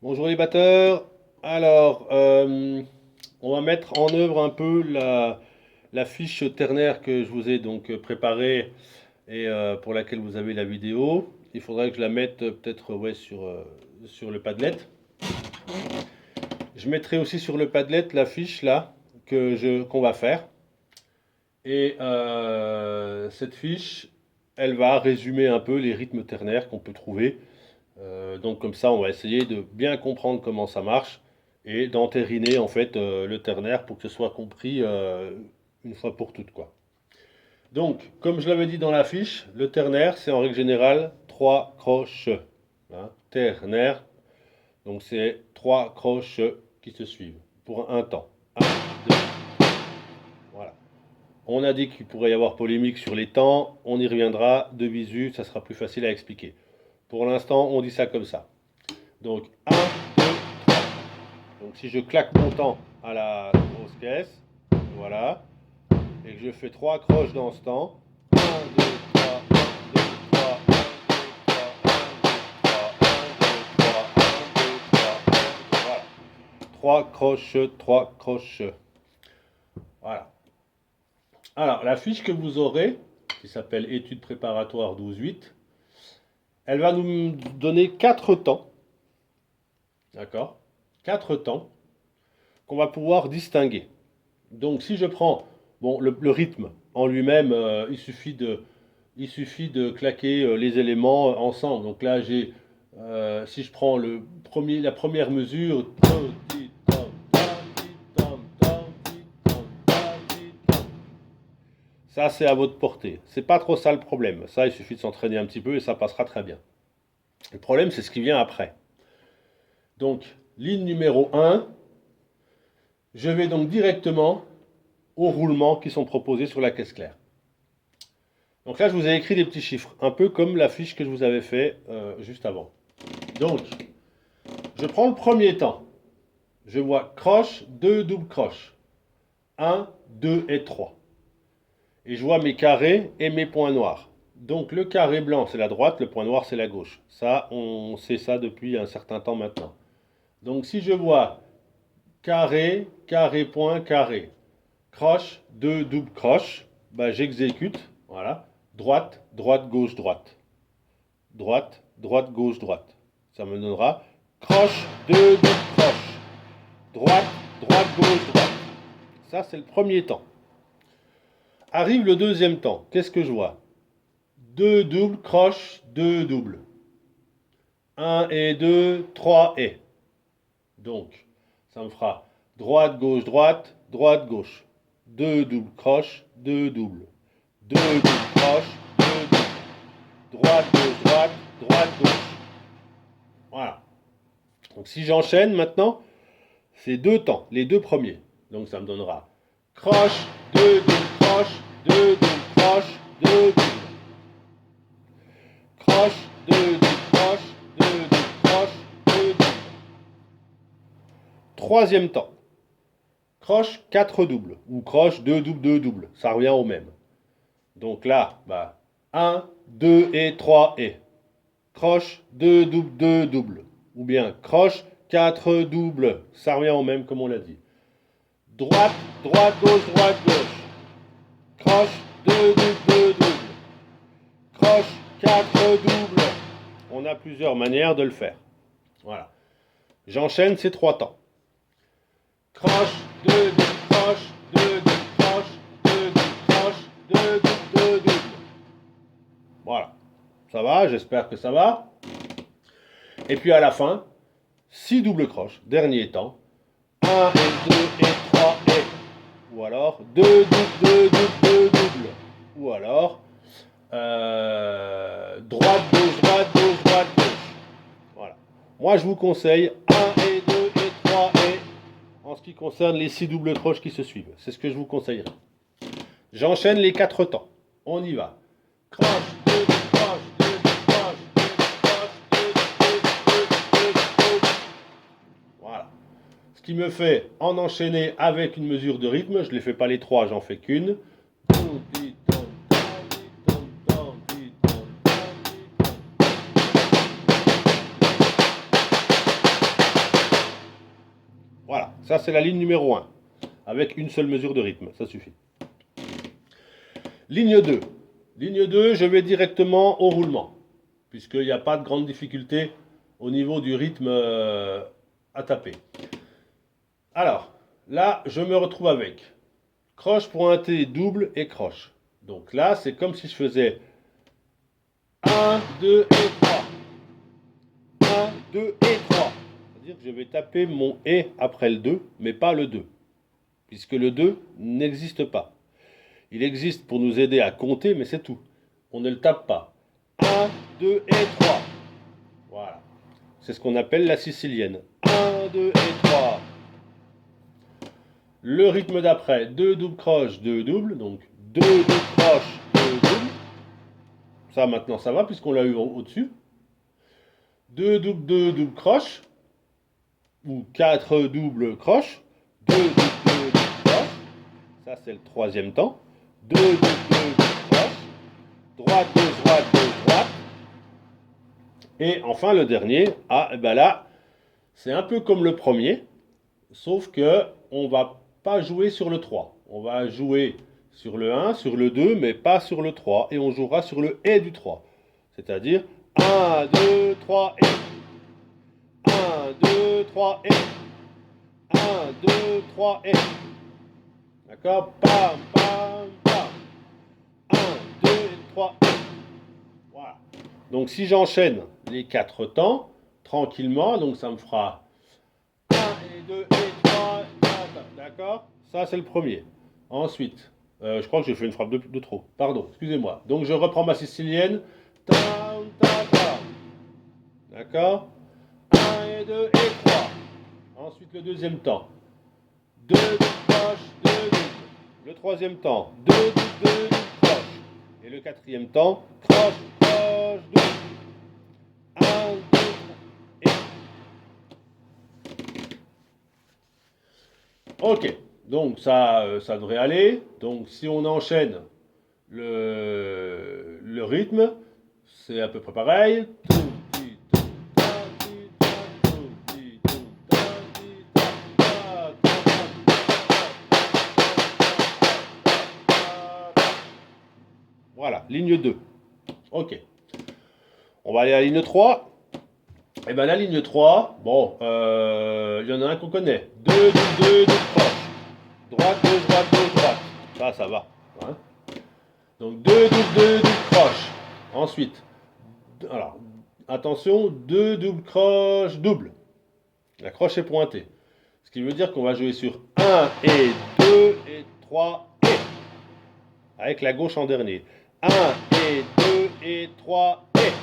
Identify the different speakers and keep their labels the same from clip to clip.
Speaker 1: Bonjour les batteurs. Alors, on va mettre en œuvre un peu la fiche ternaire que je vous ai donc préparée et pour laquelle vous avez la vidéo. Il faudrait que je la mette peut-être ouais, sur le Padlet. Je mettrai aussi sur le Padlet la fiche là qu'on va faire. Et cette fiche, elle va résumer un peu les rythmes ternaires qu'on peut trouver. Donc comme ça, on va essayer de bien comprendre comment ça marche et d'entériner en fait le ternaire pour que ce soit compris une fois pour toutes quoi. Donc, comme je l'avais dit dans la fiche, le ternaire c'est en règle générale trois croches. Hein, ternaire, donc c'est trois croches qui se suivent pour un temps. Un, deux, voilà. On a dit qu'il pourrait y avoir polémique sur les temps, on y reviendra de visu, ça sera plus facile à expliquer. Pour l'instant, on dit ça comme ça. Donc 1, 2, 3. Donc si je claque mon temps à la grosse caisse, voilà, et que je fais 3 croches dans ce temps, 1, 2, 3, 1, 2, 3, 1, 2, 3, 1, 2, 3, 1, 2, 3, 1, 2, voilà. 3 croches, 3 croches. Voilà. Alors, la fiche que vous aurez, qui s'appelle études préparatoires 12-8, elle va nous donner 4 temps. D'accord? 4 temps qu'on va pouvoir distinguer. Donc si je prends bon, le rythme en lui-même, il suffit de claquer les éléments ensemble. Donc là, si je prends la première mesure, ça c'est à votre portée. C'est pas trop ça le problème. Ça, il suffit de s'entraîner un petit peu et ça passera très bien. Le problème, c'est ce qui vient après. Donc, ligne numéro 1, je vais donc directement aux roulements qui sont proposés sur la caisse claire. Donc là, je vous ai écrit des petits chiffres, un peu comme la fiche que je vous avais fait juste avant. Donc, je prends le premier temps. Je vois croche, 2 doubles croches. 1, 2 et 3. Et je vois mes carrés et mes points noirs. Donc le carré blanc, c'est la droite, le point noir, c'est la gauche. Ça, on sait ça depuis un certain temps maintenant. Donc si je vois carré, carré, point, carré, croche, 2 doubles croches, bah, j'exécute, voilà, droite, droite, gauche, droite. Droite, droite, gauche, droite. Ça me donnera croche, 2 doubles croches. Droite, droite, gauche, droite. Ça, c'est le premier temps. Arrive le deuxième temps. Qu'est-ce que je vois? 2 doubles croches, 2 doubles. Un et 2, 3 et. Donc, ça me fera droite, gauche, droite, droite, gauche. 2 doubles croches, 2 doubles. 2 doubles croches, 2 doubles. Droite, gauche, droite, droite, gauche. Voilà. Donc si j'enchaîne maintenant, c'est deux temps, les deux premiers. Donc ça me donnera croche, 2 doubles croche, 2 doubles croche, 2 doubles. Croche, 2 doubles croche, 2 doubles croche, 2 doubles. Troisième temps. Croche 4 doubles ou croche 2 doubles, 2 doubles. Ça revient au même. Donc là, bah, 1, 2 et 3 et. Croche 2 doubles, 2 doubles. Ou bien croche 4 doubles. Ça revient au même comme on l'a dit. Droite, droite, gauche, droite, gauche. Croche 2 doubles, 2 doubles. Croche 4 doubles. On a plusieurs manières de le faire. Voilà. J'enchaîne ces trois temps. Croche, 2 doubles, croche, 2 doubles, croche, 2 doubles, croche, 2 doubles, 2 doubles. Voilà. Ça va, j'espère que ça va. Et puis à la fin, 6 doubles croches, dernier temps. 1 et 2 et 3 et. Ou alors 2 doubles, 2 doubles, 2 doubles. Ou alors droite, gauche, droite, gauche, droite, gauche. Voilà. Moi je vous conseille 1 et 2 et 3 et en ce qui concerne les 6 doubles croches qui se suivent. C'est ce que je vous conseillerais. J'enchaîne les 4 temps. On y va. Croche, 2 doubles croches, 2 doubles croches, 2 doubles croches, 2 doubles, 2 doubles, 2 doubles. Voilà. Ce qui me fait en enchaîner avec une mesure de rythme. Je ne les fais pas les 3, j'en fais qu'une. Ça, c'est la ligne numéro 1, avec une seule mesure de rythme, ça suffit. Ligne 2. Ligne 2, je vais directement au roulement, puisqu'il n'y a pas de grande difficulté au niveau du rythme à taper. Alors, là, je me retrouve avec croche pointée, double et croche. Donc là, c'est comme si je faisais 1, 2 et 3. 1, 2 et 3. C'est-à-dire que je vais taper mon et après le 2, mais pas le 2, puisque le 2 n'existe pas. Il existe pour nous aider à compter, mais c'est tout. On ne le tape pas. 1, 2 et 3. Voilà. C'est ce qu'on appelle la sicilienne. 1, 2 et 3. Le rythme d'après, 2 doubles croches, 2 doubles. Donc 2 doubles croches, 2 doubles. Ça maintenant ça va puisqu'on l'a eu au-dessus. 2 doubles croches. Ou 4 doubles croches. 2 doubles croches. Ça c'est le troisième temps. 2 doubles croches. Droite, gauche, droite, gauche, droite. Et enfin le dernier, ah ben là, c'est un peu comme le premier, sauf que on va pas jouer sur le 3. On va jouer sur le 1, sur le 2, mais pas sur le 3. Et on jouera sur le et du 3. C'est-à-dire 1, 2, 3 et. 1, 2, 3 et. 1, 2, 3 et. D'accord? Pam, pam, pam. 1, 2, 3 et. Voilà. Donc si j'enchaîne les 4 temps, tranquillement, donc ça me fera 1 et 2 et 3, d'accord? Ça c'est le premier. Ensuite, je crois que j'ai fait une frappe de trop, pardon, excusez-moi. Donc je reprends ma sicilienne, tam, tam, tam. D'accord? 1 et 2 et 3. Ensuite le deuxième temps, 2 doubles croches, 2 doubles. Le troisième temps, 2 doubles, 2 doubles croches. Et le quatrième temps, croche, croche, double. 1, 2, et. Ok, donc ça devrait aller. Donc si on enchaîne le rythme, c'est à peu près pareil. Voilà, ligne 2. Ok. On va aller à la ligne 3. Et bien la ligne 3, bon, il y en a un qu'on connaît. 2, 2, 2 croches. Droite, gauche, droite, gauche, droite. Ça va. Hein. Donc 2 doubles, 2 doubles croches. Ensuite, alors, attention, 2 doubles croches doubles. La croche est pointée. Ce qui veut dire qu'on va jouer sur 1 et 2 et 3 et. Avec la gauche en dernier. 1 et 2 et 3 et.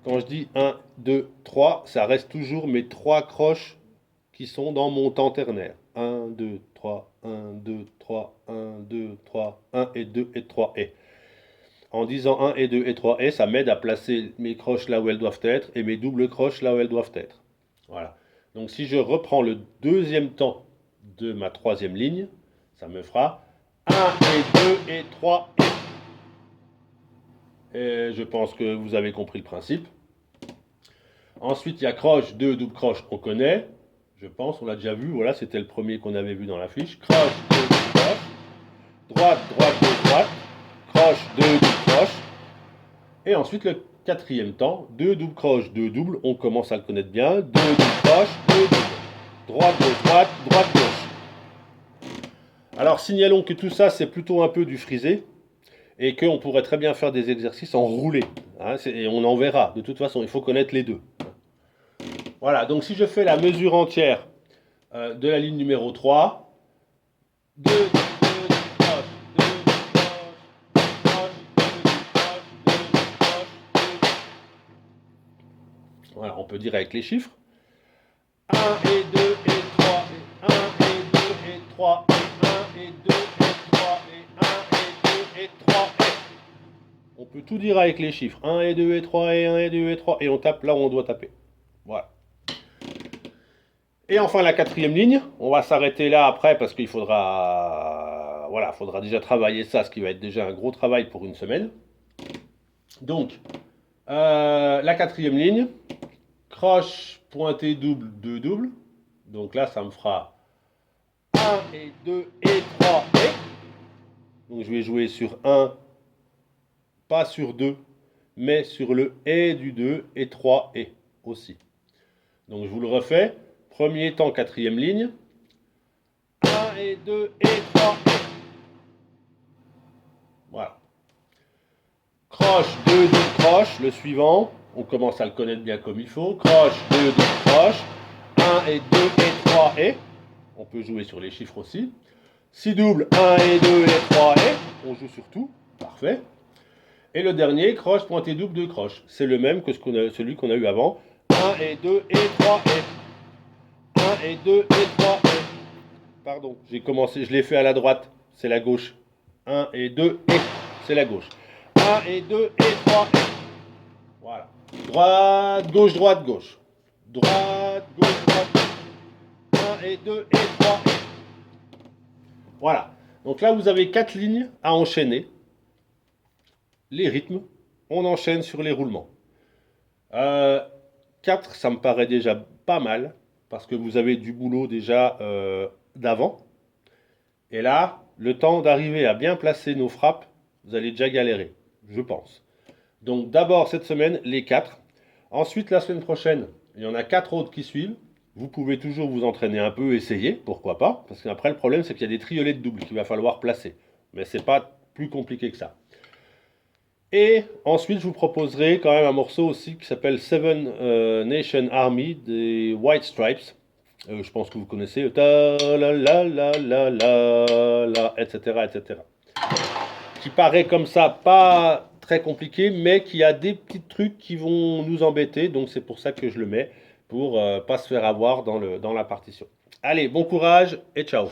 Speaker 1: Quand je dis 1, 2, 3, ça reste toujours mes 3 croches qui sont dans mon temps ternaire. 1, 2, 3, 1, 2, 3, 1, 2, 3, 1 et 2 et 3 et. En disant 1 et 2 et 3 et, ça m'aide à placer mes croches là où elles doivent être et mes doubles croches là où elles doivent être. Voilà. Donc si je reprends le deuxième temps de ma troisième ligne, ça me fera 1 et 2 et 3 et. Et je pense que vous avez compris le principe. Ensuite, il y a croche, 2 doubles croches, on connaît. Je pense, on l'a déjà vu. Voilà, c'était le premier qu'on avait vu dans la fiche. Croche, 2 doubles croches. Droite, droite, gauche, droite. Croche, 2 doubles croches. Et ensuite, le quatrième temps, 2 doubles croches, 2 doubles. On commence à le connaître bien. 2 doubles croches, 2 doubles. Droite, gauche, droite, droite, gauche. Alors, signalons que tout ça, c'est plutôt un peu du frisé. Et qu'on pourrait très bien faire des exercices en roulé. Hein, et on en verra. De toute façon, il faut connaître les deux. Voilà, donc si je fais la mesure entière de la ligne numéro 3, 2, 2, 2, croche, 2, croche, 2, croche, 2, croche, 2. Voilà, on peut dire avec les chiffres. 1 et 2 et 3 et 1 et 2 et 3 et 1 et 2 et 3 et 1 et 2 et 3 et. On peut tout dire avec les chiffres. 1 et 2 et 3 et 1 et 2 et 3 et on tape là où on doit taper. Voilà. Et enfin la quatrième ligne, on va s'arrêter là après parce qu'il faudra, voilà, faudra déjà travailler ça, ce qui va être déjà un gros travail pour une semaine. Donc, la quatrième ligne, croche pointée double, 2 doubles. Donc là, ça me fera 1 et 2 et 3 et. Donc je vais jouer sur 1, pas sur 2, mais sur le et du 2 et 3 et aussi. Donc je vous le refais. Premier temps, quatrième ligne. 1 et 2 et 3 et. Voilà. Croche, 2, 2, croche. Le suivant, on commence à le connaître bien comme il faut. Croche, 2, 2, croche. 1 et 2 et 3 et. On peut jouer sur les chiffres aussi. Si double, 1 et 2 et 3 et. On joue sur tout. Parfait. Et le dernier, croche, pointé double, 2 croches. C'est le même que celui qu'on a eu avant. 1 et 2 et 3 et. 1 et 2 et 3 et. Pardon, j'ai commencé, je l'ai fait à la droite. C'est la gauche. 1 et 2 et. C'est la gauche. 1 et 2 et 3 et. Voilà. Droite, gauche, droite, gauche. Droite, gauche, droite. 1 et 2 et 3 et. Voilà. Donc là, vous avez 4 lignes à enchaîner. Les rythmes, on enchaîne sur les roulements. 4, ça me paraît déjà pas mal, parce que vous avez du boulot déjà d'avant. Et là, le temps d'arriver à bien placer nos frappes, vous allez déjà galérer, je pense. Donc d'abord cette semaine, les 4. Ensuite, la semaine prochaine, il y en a 4 autres qui suivent. Vous pouvez toujours vous entraîner un peu, essayer, pourquoi pas. Parce qu'après, le problème, c'est qu'il y a des triolets de double qu'il va falloir placer. Mais c'est pas plus compliqué que ça. Et ensuite, je vous proposerai quand même un morceau aussi qui s'appelle Seven Nation Army des White Stripes. Je pense que vous connaissez. Ta la la la la la la, etc., etc. Qui paraît comme ça pas très compliqué, mais qui a des petits trucs qui vont nous embêter. Donc c'est pour ça que je le mets, pour pas se faire avoir dans la partition. Allez, bon courage et ciao.